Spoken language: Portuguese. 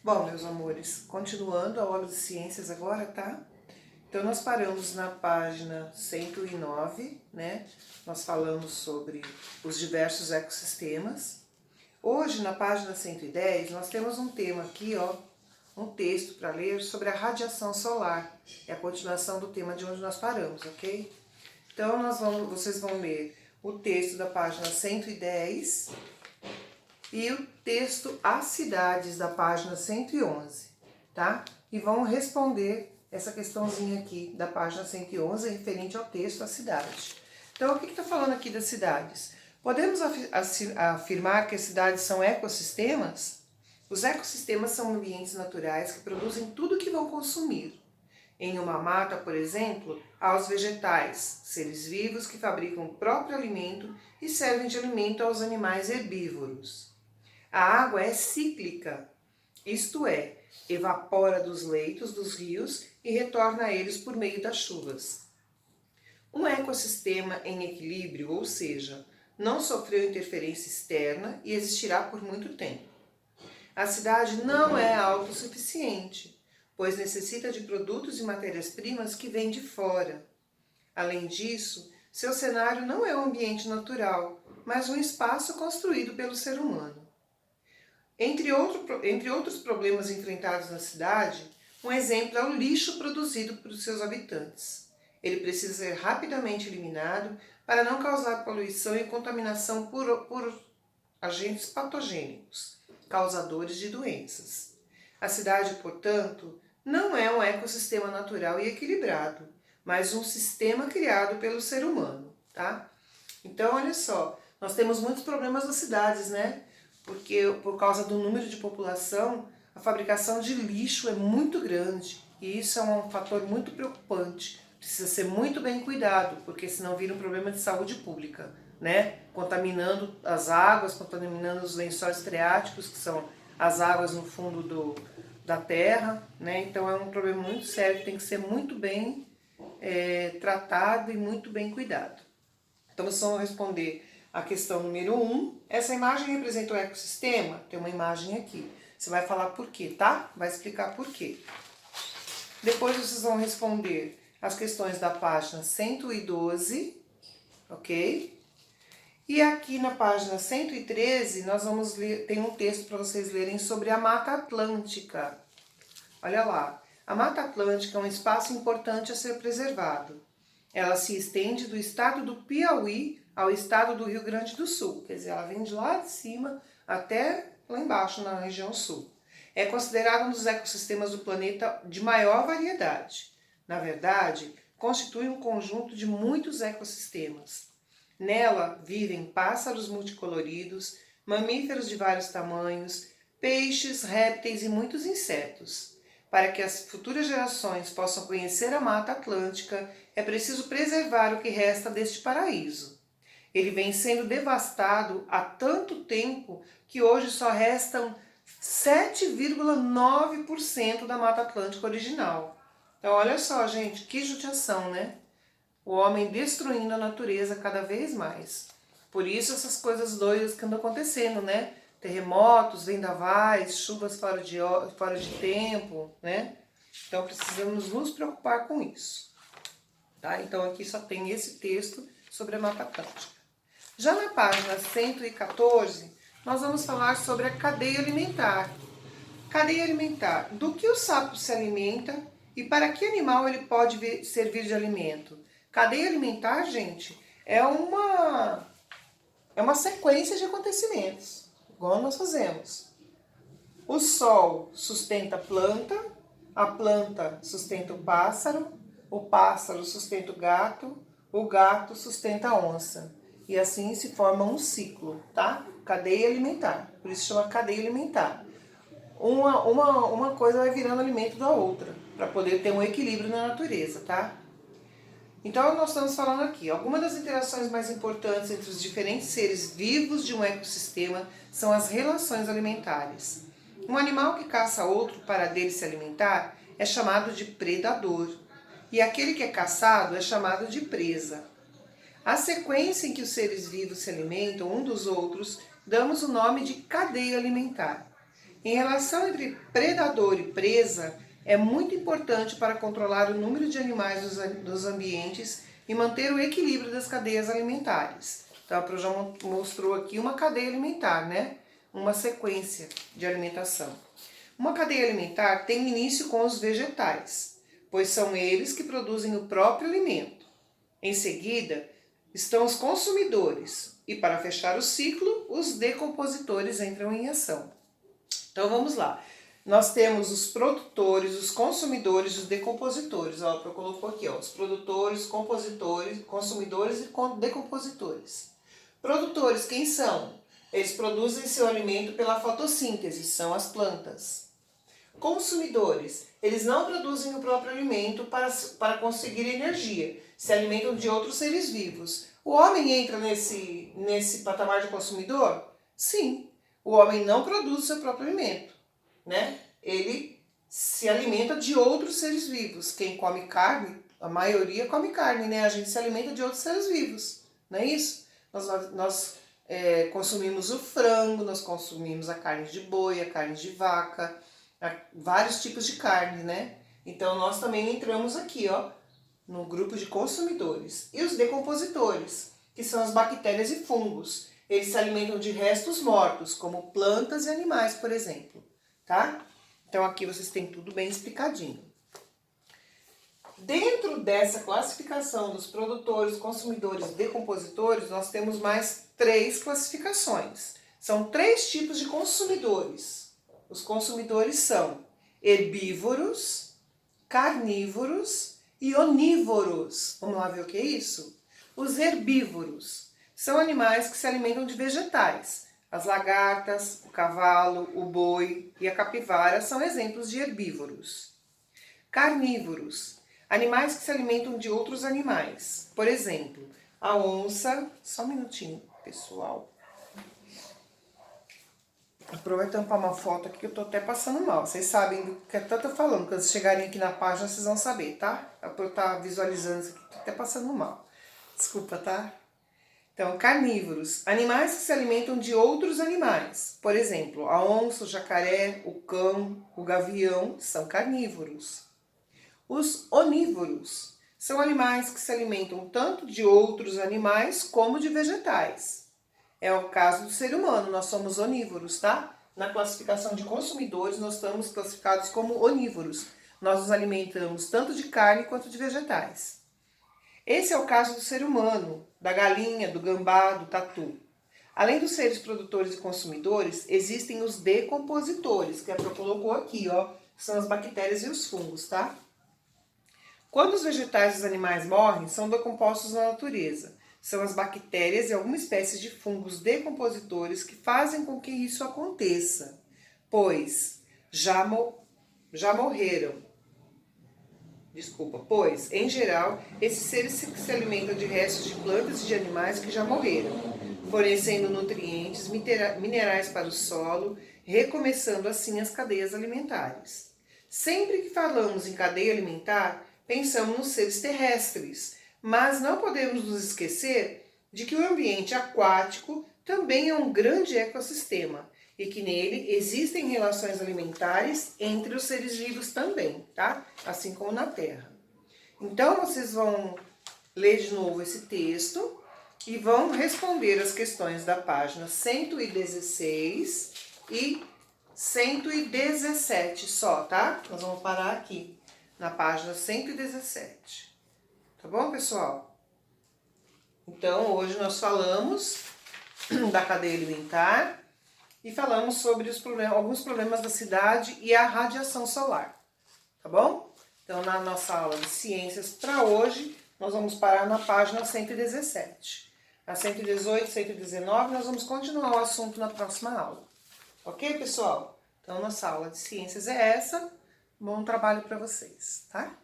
Bom, meus amores, continuando a aula de ciências agora, tá? Então, nós paramos na página 109, né? Nós falamos sobre os diversos ecossistemas. Hoje, na página 110, nós temos um tema aqui, ó, um texto para ler sobre a radiação solar. É a continuação do tema de onde nós paramos, ok? Então, vocês vão ler o texto da página 110 e o texto As Cidades, da página 111, tá? E vão responder essa questãozinha aqui da página 111, referente ao texto A Cidade. Então, o que está falando aqui das cidades? Podemos afirmar que as cidades são ecossistemas? Os ecossistemas são ambientes naturais que produzem tudo que vão consumir. Em uma mata, por exemplo, há os vegetais, seres vivos que fabricam o próprio alimento e servem de alimento aos animais herbívoros. A água é cíclica, isto é, evapora dos leitos dos rios e retorna a eles por meio das chuvas. Um ecossistema em equilíbrio, ou seja, não sofreu interferência externa e existirá por muito tempo. A cidade não é autossuficiente, pois necessita de produtos e matérias-primas que vêm de fora. Além disso, seu cenário não é um ambiente natural, mas um espaço construído pelo ser humano. Entre outros problemas enfrentados na cidade, um exemplo é o lixo produzido por seus habitantes. Ele precisa ser rapidamente eliminado para não causar poluição e contaminação por agentes patogênicos, causadores de doenças. A cidade, portanto, não é um ecossistema natural e equilibrado, mas um sistema criado pelo ser humano, tá? Então, olha só, nós temos muitos problemas nas cidades, né? Porque por causa do número de população, a fabricação de lixo é muito grande e isso é um fator muito preocupante. Precisa ser muito bem cuidado, porque senão vira um problema de saúde pública, né? Contaminando as águas, contaminando os lençóis freáticos, que são as águas no fundo da terra, né? Então é um problema muito sério, tem que ser muito bem tratado e muito bem cuidado. Então vocês vão responder a questão número 1. Essa imagem representa o ecossistema? Tem uma imagem aqui. Você vai falar por quê, tá? Vai explicar por quê. Depois vocês vão responder as questões da página 112, ok? E aqui na página 113, nós vamos ler, tem um texto para vocês lerem sobre a Mata Atlântica. Olha lá. A Mata Atlântica é um espaço importante a ser preservado. Ela se estende do estado do Piauí ao estado do Rio Grande do Sul. Quer dizer, ela vem de lá de cima até lá embaixo, na região sul. É considerada um dos ecossistemas do planeta de maior variedade. Na verdade, constitui um conjunto de muitos ecossistemas. Nela vivem pássaros multicoloridos, mamíferos de vários tamanhos, peixes, répteis e muitos insetos. Para que as futuras gerações possam conhecer a Mata Atlântica, é preciso preservar o que resta deste paraíso. Ele vem sendo devastado há tanto tempo que hoje só restam 7,9% da Mata Atlântica original. Então olha só, gente, que judiação, né? O homem destruindo a natureza cada vez mais. Por isso essas coisas doidas que andam acontecendo, né? Terremotos, vendavais, chuvas fora de tempo, né? Então precisamos nos preocupar com isso. Tá? Então aqui só tem esse texto sobre a Mata Atlântica. Já na página 114, nós vamos falar sobre a cadeia alimentar. Cadeia alimentar. Do que o sapo se alimenta e para que animal ele pode servir de alimento? Cadeia alimentar, gente, é uma sequência de acontecimentos, igual nós fazemos. O sol sustenta a planta sustenta o pássaro sustenta o gato sustenta a onça. E assim se forma um ciclo, tá? Cadeia alimentar, por isso chama cadeia alimentar. Uma coisa vai virando alimento da outra, para poder ter um equilíbrio na natureza, tá? Então nós estamos falando aqui, algumas das interações mais importantes entre os diferentes seres vivos de um ecossistema são as relações alimentares. Um animal que caça outro para dele se alimentar é chamado de predador, e aquele que é caçado é chamado de presa. A sequência em que os seres vivos se alimentam um dos outros, damos o nome de cadeia alimentar. Em relação entre predador e presa, é muito importante para controlar o número de animais dos ambientes e manter o equilíbrio das cadeias alimentares. Então, a Pro já mostrou aqui uma cadeia alimentar, né? Uma sequência de alimentação. Uma cadeia alimentar tem início com os vegetais, pois são eles que produzem o próprio alimento. Em seguida, estão os consumidores e, para fechar o ciclo, os decompositores entram em ação. Então vamos lá. Nós temos os produtores, os consumidores e os decompositores. Ó, eu colocou aqui, ó, os produtores, compositores, consumidores e decompositores. Produtores, quem são? Eles produzem seu alimento pela fotossíntese, são as plantas. Consumidores, eles não produzem o próprio alimento para conseguir energia, se alimentam de outros seres vivos. O homem entra nesse patamar de consumidor? Sim, o homem não produz o seu próprio alimento, né? Ele se alimenta de outros seres vivos. Quem come carne, a maioria come carne, né? A gente se alimenta de outros seres vivos, não é isso? Nós consumimos o frango, nós consumimos a carne de boi, a carne de vaca, vários tipos de carne, né? Então nós também entramos aqui, ó, no grupo de consumidores. E os decompositores, que são as bactérias e fungos. Eles se alimentam de restos mortos, como plantas e animais, por exemplo, tá? Então aqui vocês têm tudo bem explicadinho. Dentro dessa classificação dos produtores, consumidores e decompositores, nós temos mais 3 classificações. São 3 tipos de consumidores. Os consumidores são herbívoros, carnívoros e onívoros. Vamos lá ver o que é isso? Os herbívoros são animais que se alimentam de vegetais. As lagartas, o cavalo, o boi e a capivara são exemplos de herbívoros. Carnívoros, animais que se alimentam de outros animais. Por exemplo, a onça... Só um minutinho, pessoal. Aproveita e tampar uma foto aqui que eu tô até passando mal. Vocês sabem do que eu tô falando. Quando vocês chegarem aqui na página, vocês vão saber, tá? É pra eu estar visualizando isso aqui, tô até passando mal. Desculpa, tá? Então, carnívoros. Animais que se alimentam de outros animais. Por exemplo, a onça, o jacaré, o cão, o gavião são carnívoros. Os onívoros são animais que se alimentam tanto de outros animais como de vegetais. É o caso do ser humano, nós somos onívoros, tá? Na classificação de consumidores, nós estamos classificados como onívoros. Nós nos alimentamos tanto de carne quanto de vegetais. Esse é o caso do ser humano, da galinha, do gambá, do tatu. Além dos seres produtores e consumidores, existem os decompositores, que a Pro colocou aqui, ó, são as bactérias e os fungos, tá? Quando os vegetais e os animais morrem, são decompostos na natureza. São as bactérias e alguma espécie de fungos decompositores que fazem com que isso aconteça, pois pois, em geral, esses seres se alimentam de restos de plantas e de animais que já morreram, fornecendo nutrientes, minerais para o solo, recomeçando assim as cadeias alimentares. Sempre que falamos em cadeia alimentar, pensamos nos seres terrestres, mas não podemos nos esquecer de que o ambiente aquático também é um grande ecossistema e que nele existem relações alimentares entre os seres vivos também, tá? Assim como na Terra. Então vocês vão ler de novo esse texto e vão responder as questões da página 116 e 117 só, tá? Nós vamos parar aqui na página 117. Tá bom, pessoal? Então, hoje nós falamos da cadeia alimentar e falamos sobre alguns problemas da cidade e a radiação solar. Tá bom? Então, na nossa aula de ciências para hoje, nós vamos parar na página 117. Na 118, 119, nós vamos continuar o assunto na próxima aula. Ok, pessoal? Então, nossa aula de ciências é essa. Bom trabalho para vocês, tá?